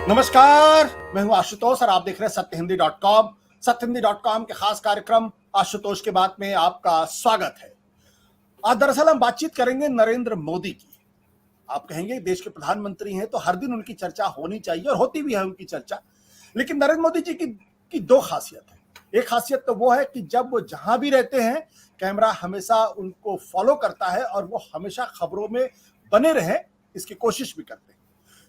नमस्कार, मैं हूं आशुतोष और आप देख रहे हैं सत्यहिंदी.com। सत्यहिंदी.com के खास कार्यक्रम आशुतोष के बात में आपका स्वागत है। आज दरअसल हम बातचीत करेंगे नरेंद्र मोदी की। आप कहेंगे देश के प्रधानमंत्री हैं तो हर दिन उनकी चर्चा होनी चाहिए और होती भी है उनकी चर्चा। लेकिन नरेंद्र मोदी जी की दो खासियत है। एक खासियत तो वो है कि जब वो जहां भी रहते हैं कैमरा हमेशा उनको फॉलो करता है और वो हमेशा खबरों में बने रहे इसकी कोशिश भी करते हैं।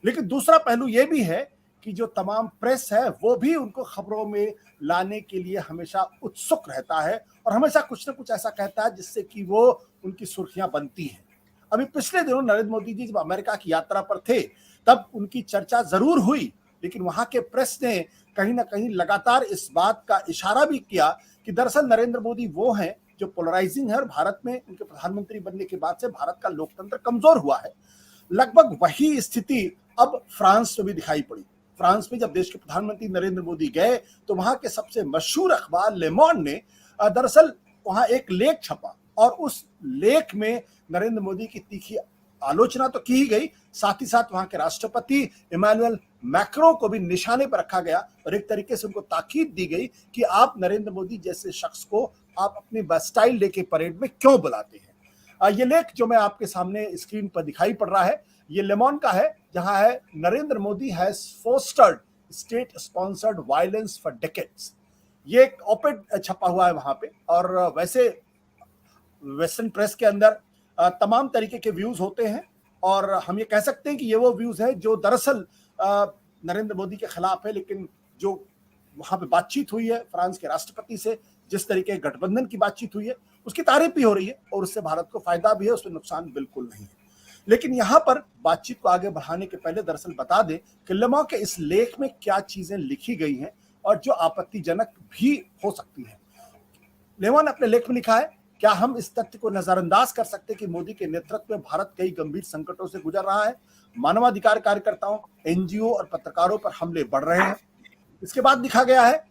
लेकिन दूसरा पहलू यह भी है कि जो तमाम प्रेस है वो भी उनको खबरों में लाने के लिए हमेशा उत्सुक रहता है और हमेशा कुछ ना कुछ ऐसा कहता है जिससे कि वो उनकी सुर्खियां बनती हैं। अभी पिछले दिनों नरेंद्र मोदी जी जब अमेरिका की यात्रा पर थे तब उनकी चर्चा जरूर हुई, लेकिन वहां के प्रेस ने कहीं ना कहीं लगातार इस बात का इशारा भी किया कि दरअसल नरेंद्र मोदी वो हैं जो पोलराइजिंग है और भारत में उनके प्रधानमंत्री बनने के बाद से भारत का लोकतंत्र कमजोर हुआ है। लगभग वही स्थिति अब फ्रांस में भी दिखाई पड़ी। फ्रांस में जब देश के प्रधानमंत्री नरेंद्र मोदी गए तो वहां के सबसे मशहूर अखबार ले मोंड ने दरअसल वहां एक लेख छपा और उस लेख में नरेंद्र मोदी की तीखी आलोचना तो की ही गई, साथ ही साथ वहां के राष्ट्रपति इमैनुअल मैक्रों को भी निशाने पर रखा गया और एक तरीके से उनको ताकीद दी गई कि आप नरेंद्र मोदी जैसे शख्स को आप अपनी स्टाइल डे के परेड में क्यों बुलाते हैं। ये लेख जो मैं आपके सामने स्क्रीन पर दिखाई पड़ रहा है ये ले मोंड का है, जहां है Narendra Modi has fostered state sponsored violence for decades. ये एक ऑपेड छपा हुआ है वहां पे। और वैसे वेस्टर्न प्रेस के अंदर तमाम तरीके के व्यूज होते हैं और हम ये कह सकते हैं कि ये वो व्यूज है जो दरअसल नरेंद्र मोदी के खिलाफ है, लेकिन जो वहां पे बातचीत हुई है फ्रांस के राष्ट्रपति से, जिस तरीके गठबंधन की बातचीत हुई है उसकी तारीफ भी हो रही है और उससे भारत को फायदा भी है, उसमें नुकसान बिल्कुल नहीं है। लेकिन यहां पर बातचीत को आगे बढ़ाने के पहले दरअसल बता दें कि ले मोंड के इस लेख में क्या चीजें लिखी गई हैं और जो आपत्तिजनक भी हो सकती हैं। ले मोंड ने अपने लेख में लिखा है, क्या हम इस तथ्य को नजरअंदाज कर सकते हैं कि मोदी के नेतृत्व में भारत कई गंभीर संकटों से गुजर रहा है। मानवाधिकार कार्यकर्ताओं, एनजीओ और पत्रकारों पर हमले बढ़ रहे हैं। इसके बाद लिखा गया है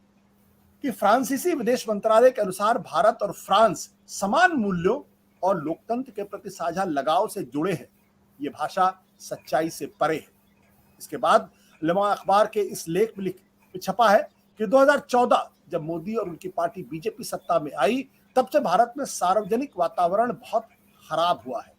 कि फ्रांसीसी विदेश मंत्रालय के अनुसार भारत और फ्रांस समान मूल्यों और लोकतंत्र के प्रति साझा लगाव से जुड़े हैं। ये भाषा सच्चाई से परे है। इसके बाद ले मोंड अखबार के इस लेख में छपा है कि 2014 जब मोदी और उनकी पार्टी बीजेपी सत्ता में आई तब से भारत में सार्वजनिक वातावरण बहुत खराब हुआ है।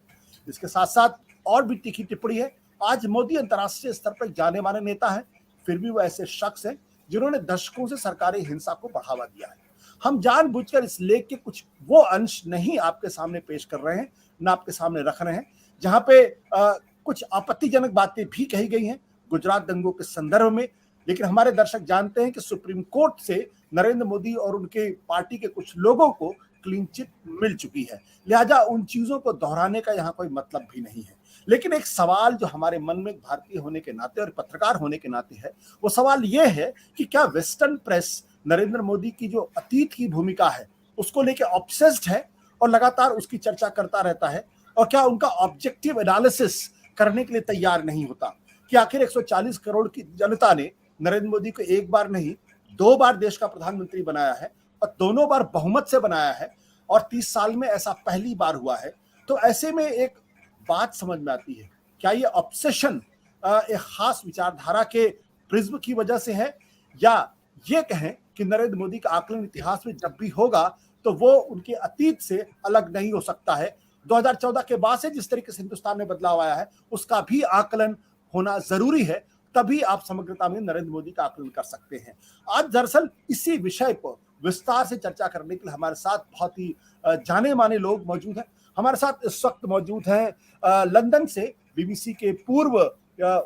इसके साथ साथ और भी तीखी टिप्पणी है, आज मोदी अंतर्राष्ट्रीय स्तर पर जाने माने नेता है, फिर भी वो ऐसे शख्स हैं जिन्होंने दशकों से सरकारी हिंसा को बढ़ावा दिया है। हम जानबूझकर इस लेख के कुछ वो अंश नहीं आपके सामने पेश कर रहे हैं, ना आपके सामने रख रहे हैं, जहां पे कुछ आपत्तिजनक बातें भी कही गई हैं गुजरात दंगों के संदर्भ में। लेकिन हमारे दर्शक जानते हैं कि सुप्रीम कोर्ट से नरेंद्र मोदी और उनके पार्टी के कुछ लोगों को क्लीन चिट मिल चुकी है, लिहाजा उन चीजों को दोहराने का यहाँ कोई मतलब भी नहीं है। लेकिन एक सवाल जो हमारे मन में भारतीय होने के नाते और पत्रकार होने के नाते है, वो सवाल ये है कि क्या वेस्टर्न प्रेस नरेंद्र मोदी की जो अतीत की भूमिका है उसको लेकर ऑब्सेस्ड है और लगातार उसकी चर्चा करता रहता है, और क्या उनका ऑब्जेक्टिव एनालिसिस करने के लिए तैयार नहीं होता कि आखिर 140 करोड़ की जनता ने नरेंद्र मोदी को एक बार नहीं 2 बार देश का प्रधानमंत्री बनाया है और दोनों बार बहुमत से बनाया है और 30 साल में ऐसा पहली बार हुआ है। तो ऐसे में एक बात समझ में आती है, क्या ये ऑब्सेशन एक खास विचारधारा के प्रिज्म की वजह से है, या ये कहें कि नरेंद्र मोदी का आकलन इतिहास में जब भी होगा तो वो उनके अतीत से अलग नहीं हो सकता है। 2014 के बाद से जिस तरीके से हिंदुस्तान में बदलाव आया है उसका भी आकलन होना जरूरी है, तभी आप समग्रता में नरेंद्र मोदी का आकलन कर सकते हैं। आज दरअसल इसी विषय पर विस्तार से चर्चा करने के लिए हमारे साथ बहुत ही जाने माने लोग मौजूद हैं। हमारे साथ इस वक्त मौजूद हैं लंदन से बीबीसी के पूर्व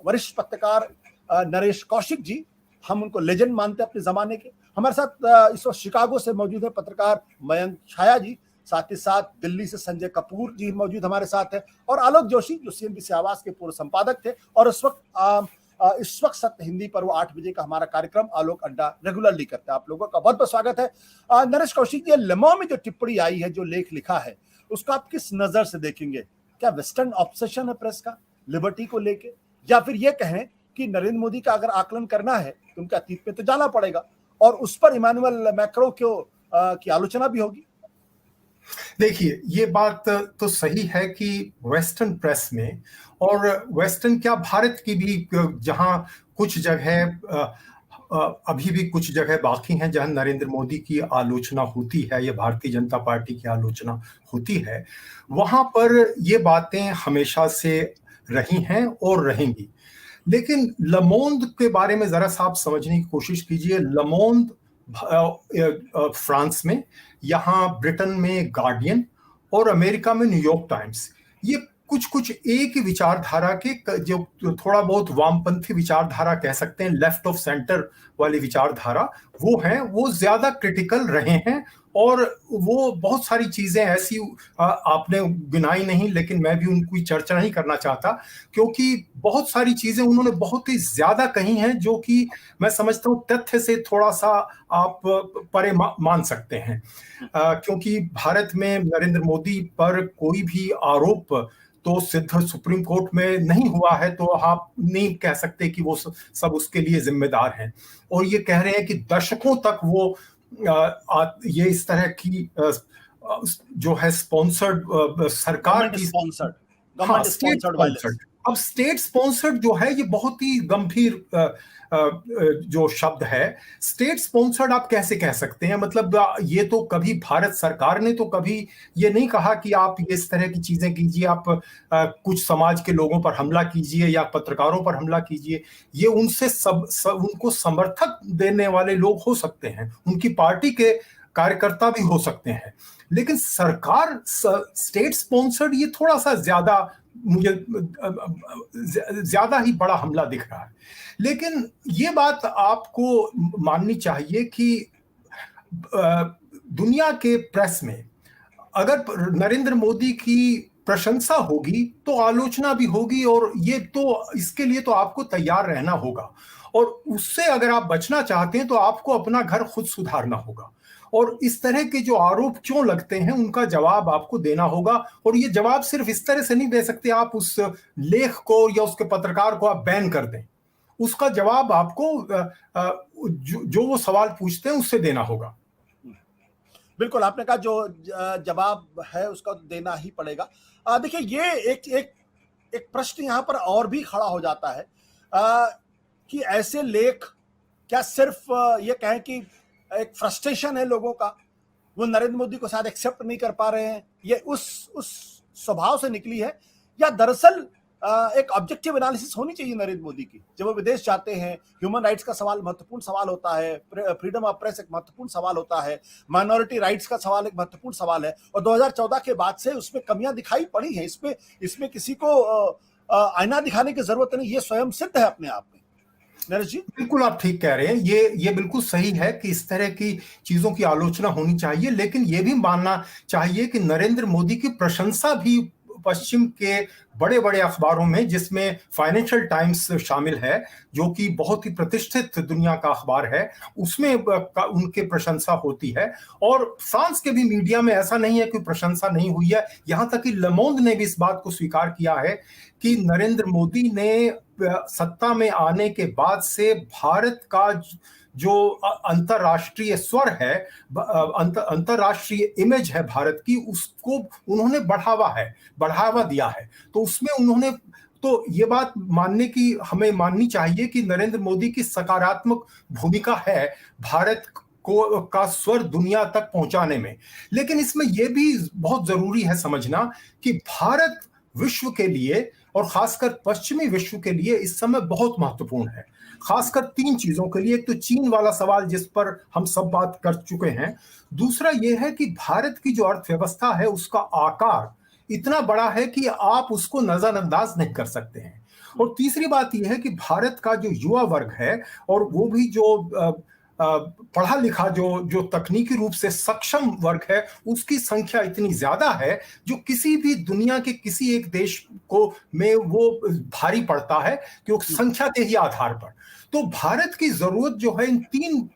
वरिष्ठ पत्रकार नरेश कौशिक जी, हम उनको लेजेंड मानते हैं अपने जमाने के। हमारे साथ इस वक्त शिकागो से मौजूद है पत्रकार मयंक छाया जी, साथ ही साथ दिल्ली से संजय कपूर जी मौजूद हमारे साथ है, और आलोक जोशी जो सीएनबीसी आवाज के पूर्व संपादक थे और इस वक्त सत्य हिंदी पर वो 8 बजे का हमारा कार्यक्रम आलोक अड्डा रेगुलरली करते हैं। आप लोगों का बहुत बहुत स्वागत है। नरेश कौशिक जी, ले मोंड में जो टिप्पणी आई है, जो लेख लिखा है, उसको आप किस नजर से देखेंगे? क्या वेस्टर्न ऑब्सेशन है प्रेस का लिबर्टी को लेके, या फिर ये कहें कि नरेंद्र मोदी का अगर आकलन करना है तो उनके अतीत पे तो जाना पड़ेगा और उस पर इमैनुअल मैक्रों की आलोचना भी होगी? देखिए, ये बात तो सही है कि वेस्टर्न प्रेस में, और वेस्टर्न क्या भारत की भी, जहां कुछ जगह अभी भी कुछ जगह बाकी हैं जहां नरेंद्र मोदी की आलोचना होती है या भारतीय जनता पार्टी की आलोचना होती है। वहां पर ये बातें हमेशा से रही हैं और रहेंगी। लेकिन लमोंद के बारे में जरा सा आप समझने की कोशिश कीजिए। लमोंद फ्रांस में, यहाँ ब्रिटेन में गार्डियन और अमेरिका में न्यूयॉर्क टाइम्स, ये कुछ कुछ एक ही विचारधारा के जो थोड़ा बहुत वामपंथी विचारधारा कह सकते हैं, लेफ्ट ऑफ सेंटर वाली विचारधारा, वो हैं, वो ज्यादा क्रिटिकल रहे हैं। और वो बहुत सारी चीजें ऐसी आपने गिनाई नहीं, लेकिन मैं भी उनकी चर्चा नहीं करना चाहता, क्योंकि बहुत सारी चीजें उन्होंने बहुत ही ज्यादा कही हैं जो कि मैं समझता हूं तथ्य से थोड़ा सा आप परे मान सकते हैं। क्योंकि भारत में नरेंद्र मोदी पर कोई भी आरोप तो सिद्ध सुप्रीम कोर्ट में नहीं हुआ है, तो आप नहीं कह सकते कि वो सब उसके लिए जिम्मेदार हैं। और ये कह रहे हैं कि दशकों तक वो ये इस तरह की जो है स्पॉन्सर्ड सरकार की गवर्नमेंट स्पॉन्सर्ड वायलेंस। अब स्टेट स्पॉन्सर्ड जो है ये बहुत ही गंभीर जो शब्द है। स्टेट स्पॉन्सर्ड आप कैसे कह सकते हैं? मतलब ये तो कभी भारत सरकार ने तो कभी ये नहीं कहा कि आप इस तरह की चीजें कीजिए, आप कुछ समाज के लोगों पर हमला कीजिए या पत्रकारों पर हमला कीजिए। ये उनसे उनको समर्थक देने वाले लोग हो सकते हैं, उनकी पार्टी के कार्यकर्ता भी हो सकते हैं, लेकिन सरकार स्टेट स्पॉन्सर्ड ये थोड़ा सा ज्यादा मुझे ज्यादा ही बड़ा हमला दिख रहा है। लेकिन ये बात आपको माननी चाहिए कि दुनिया के प्रेस में अगर नरेंद्र मोदी की प्रशंसा होगी तो आलोचना भी होगी, और ये तो इसके लिए तो आपको तैयार रहना होगा। और उससे अगर आप बचना चाहते हैं तो आपको अपना घर खुद सुधारना होगा। और इस तरह के जो आरोप क्यों लगते हैं उनका जवाब आपको देना होगा। और ये जवाब सिर्फ इस तरह से नहीं दे सकते आप उस लेख को या उसके पत्रकार को आप बैन कर दें। उसका जवाब आपको जो वो सवाल पूछते हैं उससे देना होगा। बिल्कुल, आपने कहा जो जवाब है उसका देना ही पड़ेगा। देखिए, ये एक प्रश्न यहाँ पर और भी खड़ा हो जाता है कि ऐसे लेख क्या सिर्फ ये कहें कि एक फ्रस्ट्रेशन है लोगों का, वो नरेंद्र मोदी को शायद एक्सेप्ट नहीं कर पा रहे हैं, ये उस स्वभाव से निकली है, या दरअसल एक ऑब्जेक्टिव एनालिसिस होनी चाहिए नरेंद्र मोदी की। जब वो विदेश जाते हैं, ह्यूमन राइट्स का सवाल महत्वपूर्ण सवाल होता है, फ्रीडम ऑफ प्रेस एक महत्वपूर्ण सवाल होता है, माइनॉरिटी राइट्स का सवाल एक महत्वपूर्ण सवाल है, और 2014 के बाद से उसमें कमियां दिखाई पड़ी हैं। इसमें किसी को आईना दिखाने की जरूरत नहीं, ये स्वयं सिद्ध है अपने आप में। नरेश जी, बिल्कुल आप ठीक कह रहे हैं। ये बिल्कुल सही है कि इस तरह की चीजों की आलोचना होनी चाहिए, लेकिन ये भी मानना चाहिए कि नरेंद्र मोदी की प्रशंसा भी पश्चिम के बड़े बड़े अखबारों में, जिसमें फाइनेंशियल टाइम्स शामिल है जो कि बहुत ही प्रतिष्ठित दुनिया का अखबार है, उसमें उनके प्रशंसा होती है। और फ्रांस के भी मीडिया में ऐसा नहीं है कि प्रशंसा नहीं हुई है। यहां तक कि लेमोंड ने भी इस बात को स्वीकार किया है कि नरेंद्र मोदी ने सत्ता में आने के बाद से भारत का जो अंतरराष्ट्रीय स्वर है, अंतरराष्ट्रीय इमेज है भारत की, उसको उन्होंने बढ़ावा दिया है। तो उसमें उन्होंने तो ये बात हमें माननी चाहिए कि नरेंद्र मोदी की सकारात्मक भूमिका है भारत का स्वर दुनिया तक पहुंचाने में। लेकिन इसमें यह भी बहुत जरूरी है समझना कि भारत विश्व के लिए और खासकर पश्चिमी विश्व के लिए इस समय बहुत महत्वपूर्ण है, खासकर 3 चीजों के लिए। एक तो चीन वाला सवाल जिस पर हम सब बात कर चुके हैं, दूसरा यह है कि भारत की जो अर्थव्यवस्था है उसका आकार इतना बड़ा है कि आप उसको नजरअंदाज नहीं कर सकते हैं, और तीसरी बात यह है कि भारत का जो युवा वर्ग है, और वो भी जो पढ़ा लिखा जो तकनीकी रूप से सक्षम वर्ग है, उसकी संख्या इतनी ज्यादा है जो किसी भी दुनिया के किसी एक देश को में वो भारी पड़ता है, क्योंकि संख्या के ही आधार पर। तो भारत की जरूरत जो है इन 3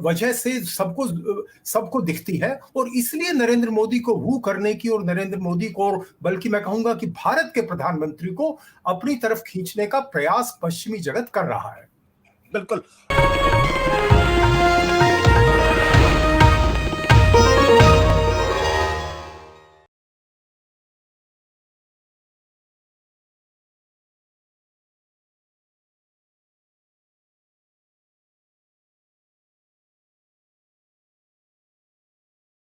वजह से सबको दिखती है, और इसलिए नरेंद्र मोदी को वो करने की, और नरेंद्र मोदी को, बल्कि मैं कहूंगा कि भारत के प्रधानमंत्री को अपनी तरफ खींचने का प्रयास पश्चिमी जगत कर रहा है। बिल्कुल।